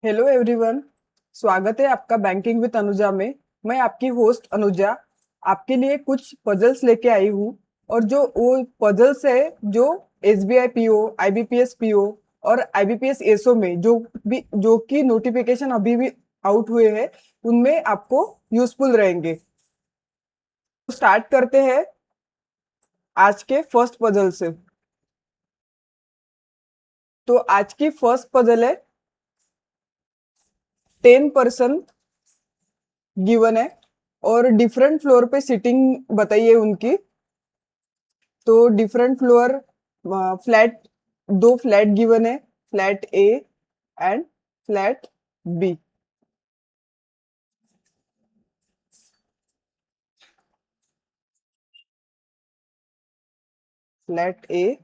Hello everyone. स्वागत है आपका बैंकिंग विद अनुजा में। मैं आपकी होस्ट अनुजा आपके लिए कुछ पजल्स लेके आई हूँ। और जो वो पजल्स है जो एसबीआई पीओ, आईबीपीएस पीओ और आईबीपीएस एसओ में जो कि नोटिफिकेशन अभी भी आउट हुए हैं, उनमें आपको यूजफुल रहेंगे। तो स्टार्ट करते हैं आज के फर्स्ट पजल से। तो आज की फर्स्ट पजल है 10% गिवन है और डिफरेंट फ्लोर पे सिटिंग बताइए उनकी। तो डिफरेंट फ्लोर, फ्लैट, दो फ्लैट गिवन है, flat A and flat B. Flat A,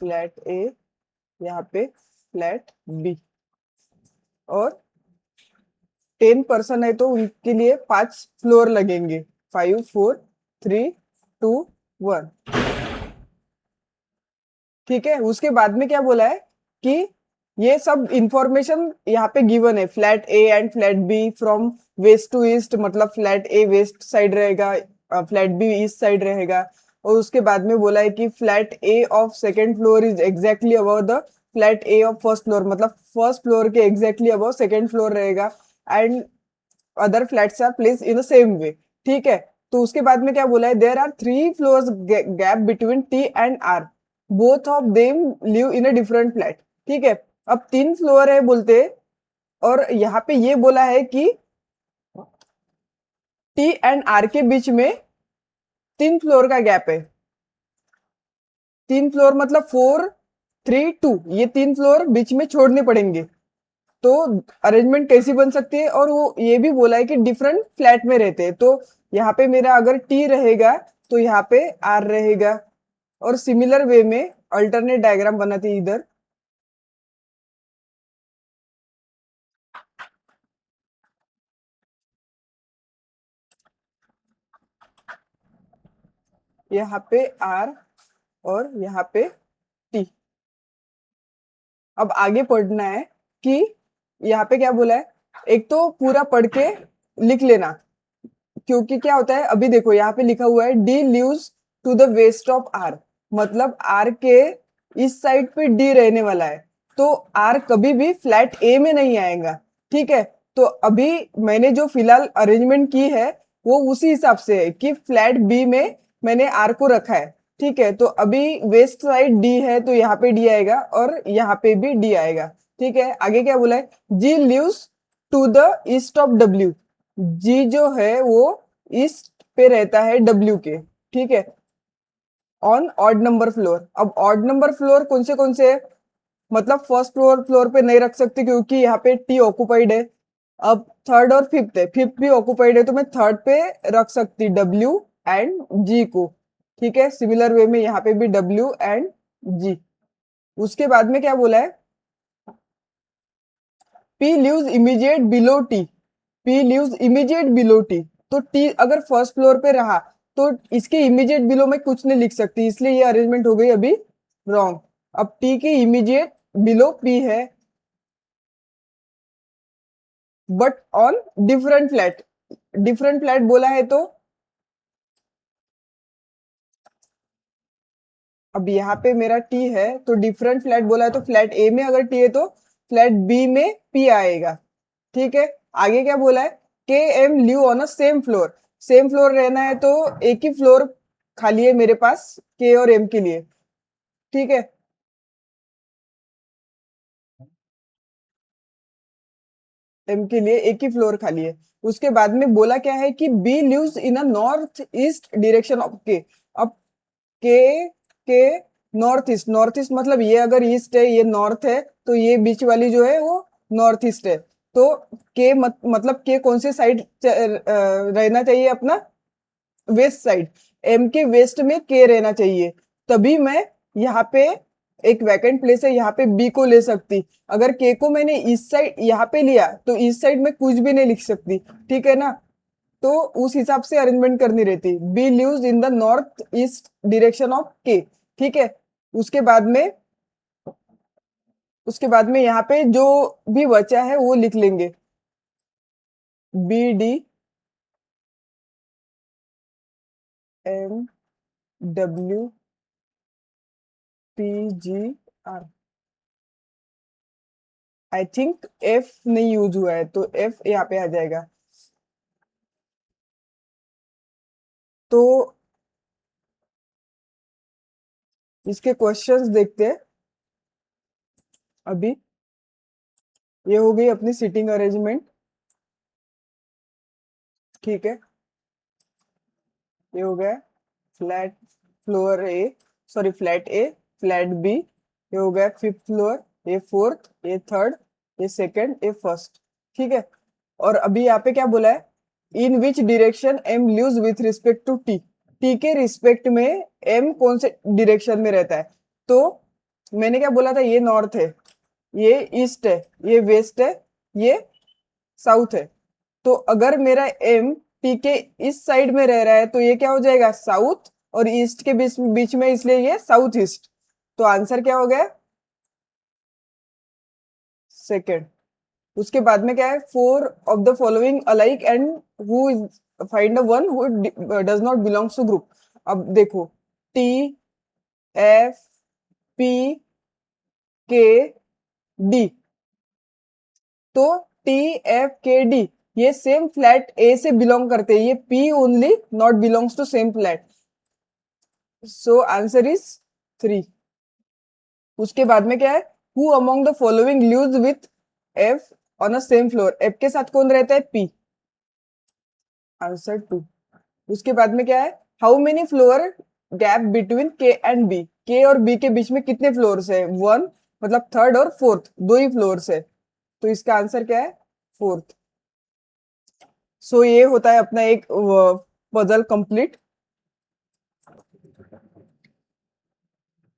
flat A, यहाँ पे फ्लैट बी। और 10% है तो उनके लिए 5 फ्लोर लगेंगे। 5, 4, 3, 2, 1। ठीक है, उसके बाद में क्या बोला है कि ये सब इंफॉर्मेशन यहाँ पे गिवन है। Flat A and flat B from west to east, मतलब फ्लैट ए वेस्ट साइड रहेगा, फ्लैट बी ईस्ट साइड रहेगा। और उसके बाद में बोला है कि flat A of second floor is exactly above the flat A of first floor, मतलब फर्स्ट फ्लोर के एग्जैक्टली अबव सेकेंड फ्लोर रहेगा। And other flats are place in the same way. ठीक है, तो उसके बाद में क्या बोला है, there are 3 floors gap between T and R, both of them live in a different flat. ठीक है, अब 3 फ्लोर है बोलते, और यहाँ पे ये बोला है कि टी एंड आर के बीच में 3 फ्लोर का गैप है। 3 फ्लोर मतलब 4, 3, 2, ये 3 फ्लोर बीच में छोड़ने पड़ेंगे। तो अरेंजमेंट कैसी बन सकती है, और वो ये भी बोला है कि डिफरेंट फ्लैट में रहते हैं। तो यहाँ पे मेरा अगर टी रहेगा तो यहाँ पे आर रहेगा। और सिमिलर वे में अल्टरनेट डायग्राम बनाते हैं इधर। यहाँ पे आर और यहाँ पे टी। अब आगे पढ़ना है कि यहाँ पे क्या बोला है। एक तो पूरा पढ़ के लिख लेना, क्योंकि क्या होता है, अभी देखो यहाँ पे लिखा हुआ है D lives to the west of R, मतलब आर के इस साइड पे डी रहने वाला है। तो आर कभी भी फ्लैट ए में नहीं आएगा। ठीक है, तो अभी मैंने जो फिलहाल अरेंजमेंट की है वो उसी हिसाब से है कि फ्लैट बी में मैंने आर को रखा है। ठीक है, तो अभी वेस्ट साइड डी है तो यहाँ पे डी आएगा और यहाँ पे भी डी आएगा। ठीक है, आगे क्या बोला है, G lives to the east of W. G जो है वो ईस्ट पे रहता है डब्ल्यू के। ठीक है, ऑन ऑड नंबर फ्लोर। अब ऑड नंबर फ्लोर कौन से है, मतलब फर्स्ट फ्लोर फ्लोर पे नहीं रख सकते क्योंकि यहाँ पे टी ऑक्युपाइड है। अब थर्ड और फिफ्थ है, फिफ्थ भी ऑक्युपाइड है तो मैं थर्ड पे रख सकती डब्ल्यू एंड जी को। ठीक है, सिमिलर वे में यहाँ पे भी डब्ल्यू एंड जी। उसके बाद में क्या बोला है, P lives immediate below T. P lives immediate below T. तो टी अगर फर्स्ट फ्लोर पे रहा तो इसके इमीडिएट बिलो में कुछ नहीं लिख सकती, इसलिए ये अरेंजमेंट हो गई अभी रॉन्ग। अब टी के इमीडिएट बिलो पी है, but on different flat. Different flat बोला है तो अब यहाँ पे मेरा टी है तो डिफरेंट फ्लैट बोला है, तो फ्लैट ए में अगर टी है तो फ्लैट बी में पी आएगा। ठीक है, आगे क्या बोला है, K M live on a same floor. Same floor रहना है तो एक ही फ्लोर खाली है मेरे पास के और एम के लिए। ठीक है, एम के लिए एक ही फ्लोर खाली है। उसके बाद में बोला क्या है कि B lives in a north east direction of K. अब के नॉर्थ ईस्ट मतलब ये अगर ईस्ट है ये नॉर्थ है तो ये बीच वाली जो है वो नॉर्थ ईस्ट है। तो मतलब के कौन से साइड रहना चाहिए अपना, वेस्ट साइड। एम के वेस्ट में के रहना चाहिए, तभी मैं यहाँ पे एक वैकेंट प्लेस है यहाँ पे बी को ले सकती। अगर के को मैंने इस साइड यहाँ पे लिया तो इस साइड में कुछ भी नहीं लिख सकती। ठीक है ना, तो उस हिसाब से अरेंजमेंट करनी रहती। B lives in the north east direction of K, ठीक है। उसके बाद में यहाँ पे जो भी बचा है वो लिख लेंगे, B D M W P G R. I think F नहीं यूज हुआ है, तो एफ यहाँ पे आ जाएगा। तो इसके क्वेश्चंस देखते हैं अभी। ये हो गई अपनी सीटिंग अरेंजमेंट, ठीक है। ये हो गया flat floor A, sorry flat A, flat B. ये हो गया फिफ्थ फ्लोर, ये फोर्थ, ये थर्ड, ये सेकंड, ये फर्स्ट, ठीक है। और अभी यहाँ पे क्या बोला है, in which direction M lives with respect to T. T के रिस्पेक्ट में एम कौन से डिरेक्शन में रहता है। तो मैंने क्या बोला था, ये नॉर्थ है, ये ईस्ट है, ये वेस्ट है, ये साउथ है। तो अगर मेरा एम टी के इस साइड में रह रहा है तो ये क्या हो जाएगा, साउथ, और ईस्ट के बीच में, इसलिए ये साउथ ईस्ट। तो आंसर क्या हो गया, सेकेंड। उसके बाद में क्या है, four of the following alike and who is find the one who does not belongs to group. अब देखो, T F P K D. तो टी एफ के डी ये सेम फ्लैट ए से बिलोंग करते हैं, ये P only not belongs to same flat. So answer is 3। उसके बाद में क्या है, who among the following lives with F on a same floor. F के साथ कौन रहता है, पी। आंसर 2। उसके बाद में क्या है, how many floor gap between के एंड बी। के और बी के बीच में कितने फ्लोर्स है, 1, मतलब थर्ड और फोर्थ दो ही फ्लोर्स है। तो इसका आंसर क्या है, फोर्थ। सो ये होता है अपना एक पजल कंप्लीट।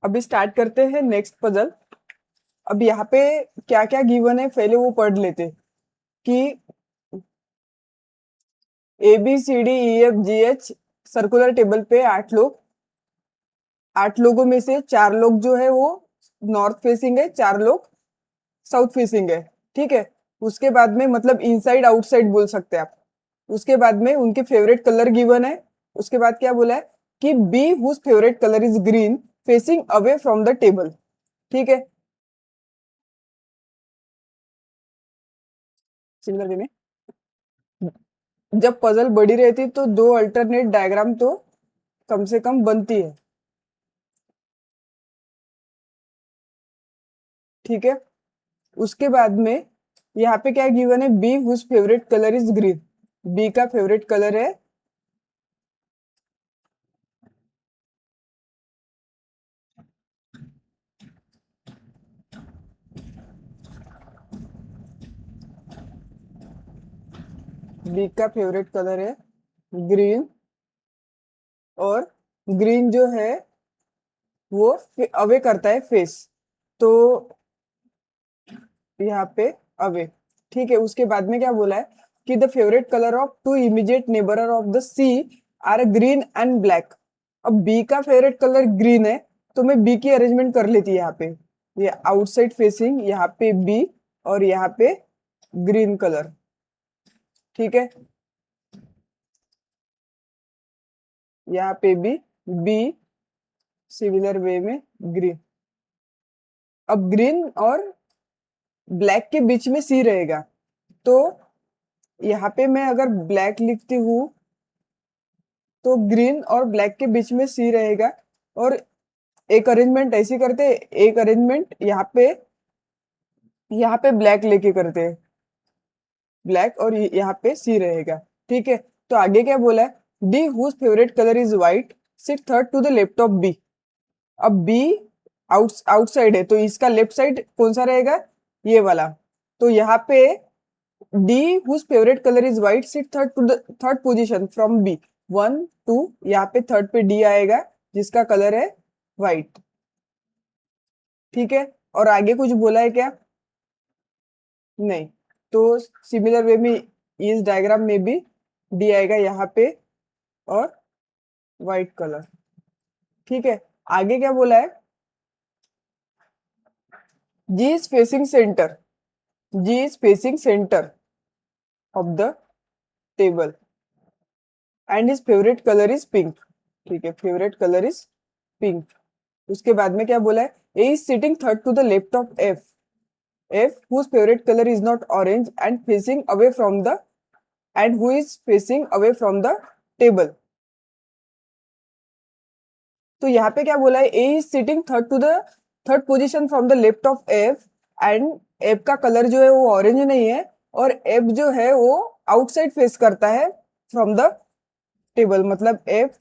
अभी स्टार्ट करते हैं नेक्स्ट पजल। अब यहाँ पे क्या क्या गिवन है पहले वो पढ़ लेते, कि A B C D E F G H circular table पे 8 लोग, 8 लोगों में से 4 लोग जो है वो नॉर्थ फेसिंग है, 4 लोग साउथ फेसिंग है, ठीक है। उसके बाद में मतलब इनसाइड आउटसाइड बोल सकते हैं आप। उसके बाद में उनके फेवरेट कलर गिवन है। उसके बाद क्या बोला है कि B whose favourite colour is green facing away from the table, ठीक है। सिमिलर वे में जब पजल बड़ी रहती तो दो अल्टरनेट डायग्राम तो कम से कम बनती है, ठीक है। उसके बाद में यहाँ पे क्या गिवन है, B whose favourite colour is green. B का फेवरेट कलर है बी का फेवरेट कलर है ग्रीन, और ग्रीन जो है वो अवे करता है फेस, तो यहाँ पे अवे, ठीक है। उसके बाद में क्या बोला है कि the favourite colour of two immediate neighbour of the C are green and black. अब बी का फेवरेट कलर ग्रीन है, तो मैं बी की अरेंजमेंट कर लेती है यहाँ पे, ये आउटसाइड फेसिंग, यहाँ पे बी, और यहाँ पे ग्रीन कलर, ठीक है। यहाँ पे भी बी सिमिलर वे में ग्रीन। अब ग्रीन और ब्लैक के बीच में सी रहेगा, तो यहाँ पे मैं अगर ब्लैक लिखती हूँ तो ग्रीन और ब्लैक के बीच में सी रहेगा। और एक अरेंजमेंट ऐसी करते हैं, एक अरेंजमेंट यहाँ पे ब्लैक लेके करते हैं, ब्लैक, और यहाँ पे सी रहेगा, ठीक है। तो आगे क्या बोला है, D whose favourite colour is white sit third to the left of B. अब बी आउटसाइड है, तो इसका लेफ्ट साइड कौन सा रहेगा, ये वाला। तो यहाँ पे D whose favourite colour is white sit third to the third position from B, 1 2, यहाँ पे थर्ड पे डी आएगा जिसका कलर है व्हाइट, ठीक है। और आगे कुछ बोला है क्या, नहीं। तो सिमिलर वे में इस डायग्राम में भी डी आएगा यहाँ पे और व्हाइट कलर। ठीक है, आगे क्या बोला है, G is facing centre, G is facing centre of the table and his favourite colour is pink. ठीक है, फेवरेट कलर इज पिंक। उसके बाद में क्या बोला है, A is sitting third to the left of F, F whose favourite colour is not orange and facing away from the, and who is facing away from the table. तो यहाँ पे क्या बोला है, A is sitting third to the, third position from the left of F, and F का colour जो है वो ऑरेंज नहीं है, और एफ जो है वो आउटसाइड फेस करता है फ्रॉम द टेबल, मतलब एफ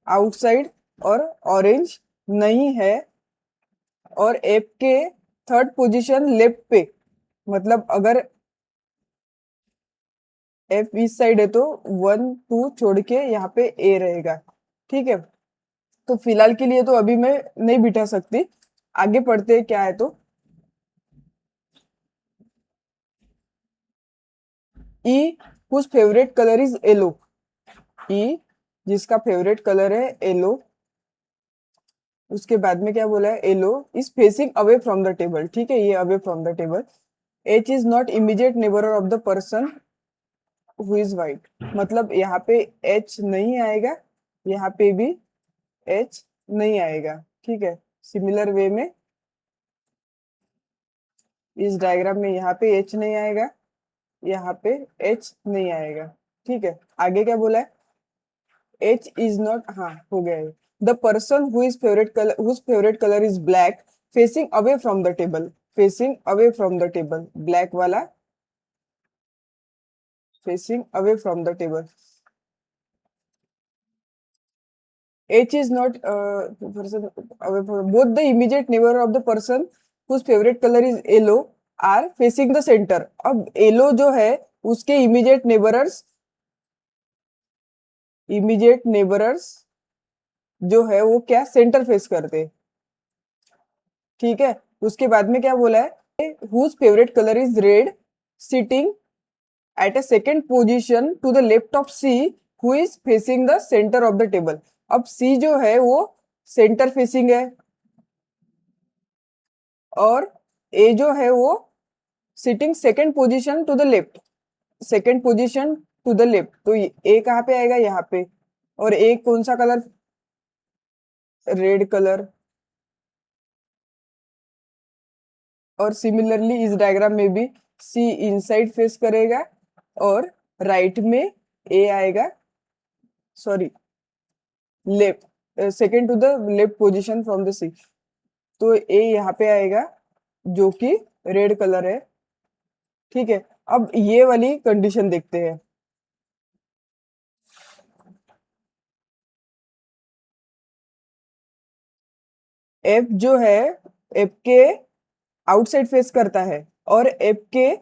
आउटसाइड और ऑरेंज नहीं है, और एफ के थर्ड पोजीशन लेफ्ट पे, मतलब अगर एफ इस साइड है तो 1 2 छोड़ के यहाँ पे ए रहेगा। ठीक है, तो फिलहाल के लिए तो अभी मैं नहीं बिठा सकती, आगे पढ़ते हैं क्या है। तो E whose favourite colour is yellow, E जिसका फेवरेट कलर है येलो। उसके बाद में क्या बोला है, yellow is facing away from the table. ठीक है, ये away from the table. H is not immediate neighbour of the person who is white, मतलब यहाँ पे एच नहीं आएगा, यहाँ पे भी एच नहीं आएगा। ठीक है, सिमिलर वे में इस डायग्राम में यहाँ पे एच नहीं आएगा, यहाँ पे एच नहीं आएगा। ठीक है, आगे क्या बोला है, एच इज नॉट, हाँ हो गया है, the person who is favourite colour, whose favourite colour is black facing away from the table, facing away from the table, black वाला facing away from the table. H is not person away from, both the immediate neighbor of the person whose favorite color is yellow are facing the center। अब yellow जो है उसके immediate नेबरर्स जो है वो क्या centre face करते हैं। ठीक है, उसके बाद में क्या बोला है, whose favorite color is red sitting at a second position to the left of C who is facing the center of the table। अब C जो है वो सेंटर फेसिंग है, और ए जो है वो sitting second position to the left, second position to the left. तो ए कहाँ पे आएगा, यहाँ पे, और ए कौन सा कलर, रेड कलर। और सिमिलरली इस डायग्राम में भी सी इनसाइड फेस करेगा, और राइट में ए आएगा, sorry left, second to the left position from the C. तो ए यहाँ पे आएगा जो कि रेड कलर है। ठीक है, अब ये वाली कंडीशन देखते हैं। एफ जो है एफ के आउटसाइड फेस करता है, और एफ के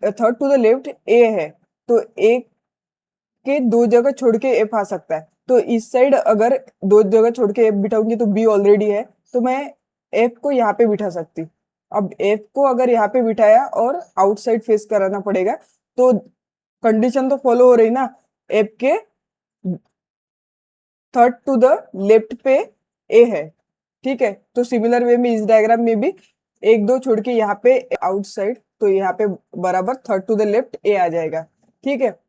थर्ड टू द लेफ्ट ए है, तो ए के दो जगह छोड़ के एफ आ सकता है। तो इस साइड अगर दो जगह छोड़ के एफ बिठाऊंगी तो बी ऑलरेडी है, तो मैं एफ को यहाँ पे बिठा सकती। अब एफ को अगर यहाँ पे बिठाया और आउटसाइड फेस कराना पड़ेगा, तो कंडीशन तो फॉलो हो रही ना, एफ के थर्ड टू द लेफ्ट पे ए है। ठीक है, तो सिमिलर वे में इस डायग्राम में भी एक दो छोड़ के यहाँ पे आउटसाइड, तो यहाँ पे बराबर थर्ड टू द लेफ्ट ए आ जाएगा। ठीक है,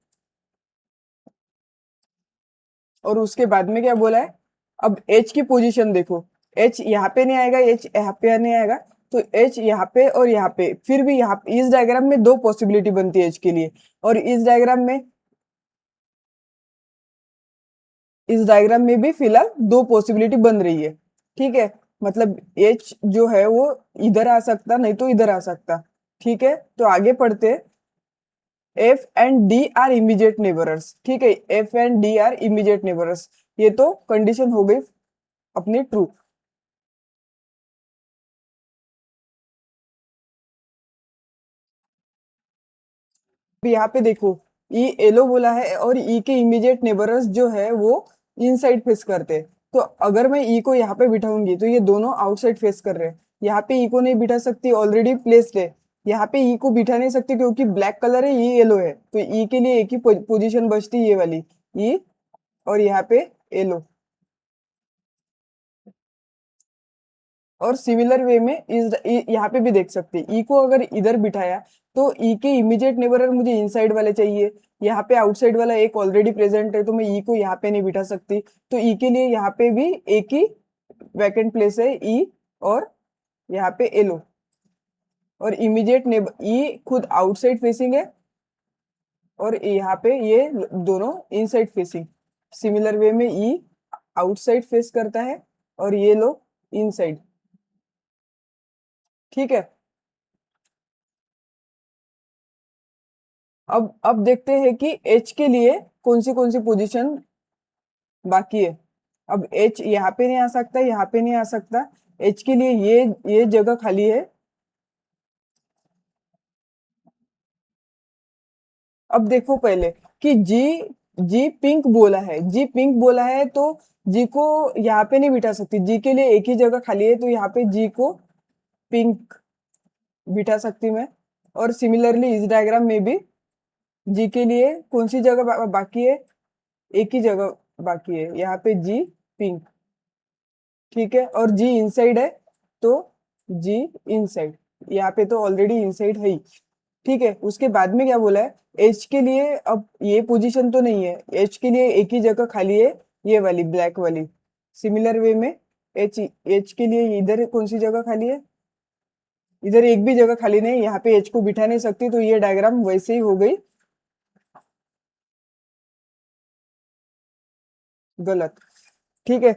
और उसके बाद में क्या बोला है, अब एच की पोजीशन देखो, एच यहाँ पे नहीं आएगा, एच यहाँ पे नहीं आएगा, तो एच यहाँ पे और यहाँ पे, फिर भी यहाँ इस डायग्राम में दो पॉसिबिलिटी बनती है एच के लिए, और इस डायग्राम में भी फिलहाल दो पॉसिबिलिटी बन रही है। ठीक है, मतलब एच जो है वो इधर आ सकता, नहीं तो इधर आ सकता। ठीक है, तो आगे पढ़ते, F and D are immediate neighbours. ठीक है, F and D are immediate neighbours, ये तो कंडीशन हो गई अपनी ट्रू। यहाँ पे देखो, ई एलो बोला है, और ई के इमीडिएट नेबरर्स जो है वो इनसाइड फेस करते हैं। तो अगर मैं ई को यहाँ पे बिठाऊंगी तो ये दोनों आउटसाइड फेस कर रहे हैं, यहाँ पे ई को नहीं बिठा सकती, ऑलरेडी प्लेस्ड है। यहाँ पे ई को बिठा नहीं सकते क्योंकि ब्लैक कलर है, ये येलो है, तो ई के लिए एक ही पोजीशन बचती है, ये वाली ई, और यहाँ पे येलो। और सिमिलर वे में इस यहाँ पे भी देख सकते हैं, ई को अगर इधर बिठाया तो ई के इमीडिएट नेबरर मुझे इनसाइड वाले चाहिए, यहाँ पे आउटसाइड वाला एक ऑलरेडी प्रेजेंट है, तो मैं ई को यहाँ पे नहीं बिठा सकती, तो ई के लिए यहाँ पे भी एक ही वैकेंट प्लेस है, ई, और यहाँ पे येलो। और इमीडिएट नेबर ई खुद आउटसाइड फेसिंग है, और यहाँ पे ये दोनों इनसाइड फेसिंग। सिमिलर वे में ई आउटसाइड फेस करता है और ये लोग इनसाइड। ठीक है, अब देखते हैं कि एच के लिए कौन सी पोजीशन बाकी है। अब एच यहाँ पे नहीं आ सकता, यहाँ पे नहीं आ सकता, एच के लिए ये जगह खाली है। अब देखो पहले कि जी जी पिंक बोला है, जी पिंक बोला है, तो जी को यहाँ पे नहीं बिठा सकती, जी के लिए एक ही जगह खाली है, तो यहाँ पे जी को पिंक बिठा सकती मैं। और सिमिलरली इस डायग्राम में भी जी के लिए कौन सी जगह बाकी है, एक ही जगह बाकी है, यहाँ पे जी पिंक। ठीक है, और जी इनसाइड है, तो जी इनसाइड, यहाँ पे तो ऑलरेडी इनसाइड है ही। ठीक है, उसके बाद में क्या बोला है, एच के लिए अब ये पोजीशन तो नहीं है, एच के लिए एक ही जगह खाली है, ये वाली ब्लैक वाली। सिमिलर वे में एच एच के लिए इधर कौन सी जगह खाली है, इधर एक भी जगह खाली नहीं, यहाँ पे एच को बिठा नहीं सकती, तो ये डायग्राम वैसे ही हो गई गलत। ठीक है,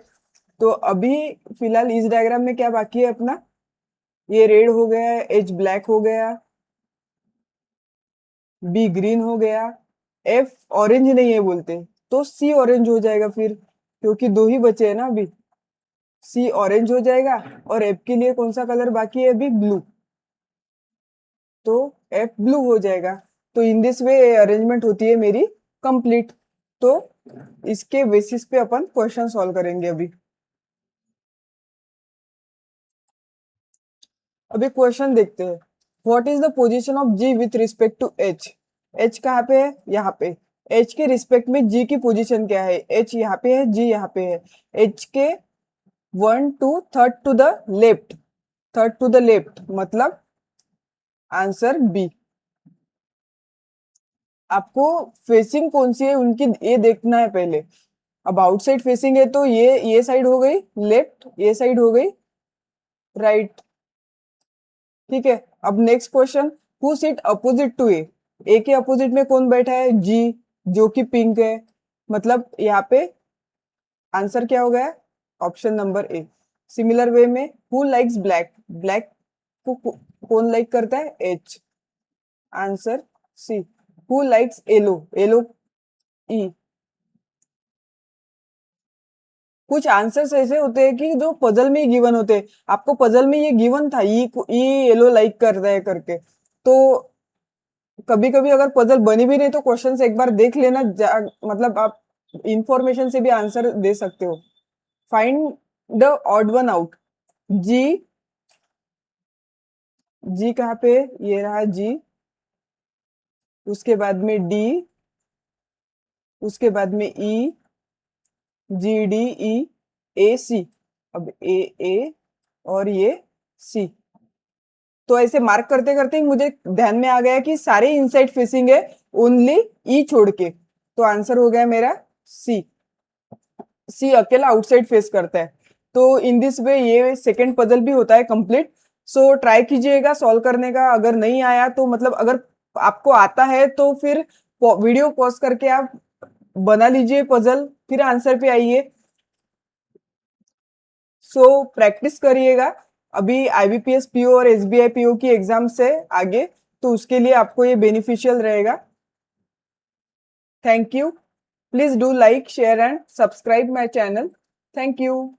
तो अभी फिलहाल इस डायग्राम में क्या बाकी है अपना, ये रेड हो गया, एच ब्लैक हो गया, बी ग्रीन हो गया, एफ ऑरेंज नहीं है बोलते, तो सी ऑरेंज हो जाएगा फिर, क्योंकि दो ही बचे हैं ना अभी। सी ऑरेंज हो जाएगा, और एफ के लिए कौन सा कलर बाकी है अभी, ब्लू, तो एफ ब्लू हो जाएगा। तो इन दिस वे अरेंजमेंट होती है मेरी कंप्लीट। तो इसके बेसिस पे अपन क्वेश्चन सॉल्व करेंगे अभी। अभी क्वेश्चन देखते हैं, what is the position of G with respect to H. H कहाँ पे है, यहाँ पे। एच के रिस्पेक्ट में जी की पोजीशन क्या है, एच यहाँ पे है, जी यहाँ पे है। एच के 1 to third to the left, third to the left मतलब आंसर बी। आपको फेसिंग कौन सी है उनकी ये देखना है पहले। अब आउटसाइड फेसिंग है तो ये साइड हो गई लेफ्ट, ये साइड हो गई राइट। ठीक है, अब next question, who sit opposite to A. A के अपोजिट में कौन बैठा है, जी, जो कि पिंक है, मतलब यहाँ पे आंसर क्या हो गया, option number A. Similar way में हु लाइक्स ब्लैक, ब्लैक को कौन लाइक करता है, H, answer C. Who likes yellow, yellow, E. कुछ आंसर्स ऐसे होते हैं कि जो पजल में ही गिवन होते हैं, आपको पजल में ये गिवन था, ई येलो लाइक करता है करके, तो कभी कभी अगर पजल बनी भी नहीं तो क्वेश्चन एक बार देख लेना, मतलब आप इंफॉर्मेशन से भी आंसर दे सकते हो। Find the odd one out, G, G कहाँ पे, ये रहा जी, उसके बाद में डी, उसके बाद में ई, जी डी ई, ए सी, अब ए और ये सी। तो ऐसे मार्क करते करते ही मुझे ध्यान में आ गया कि सारे इनसाइड फेसिंग है, ओनली ई छोड़ के, तो आंसर हो गया मेरा सी। सी अकेला आउटसाइड फेस करता है। तो इन दिस वे ये सेकंड पजल भी होता है कंप्लीट। सो ट्राई कीजिएगा सॉल्व करने का, अगर नहीं आया तो मतलब अगर आपको आता है तो फिर वीडियो पॉज करके आप बना लीजिए पजल, फिर आंसर पे आइए। सो प्रैक्टिस करिएगा। अभी आईबीपीएस पीओ और एसबीआई पीओ की एग्जाम से आगे, तो उसके लिए आपको ये बेनिफिशियल रहेगा। Thank you. Please do like, share and subscribe my channel. Thank you.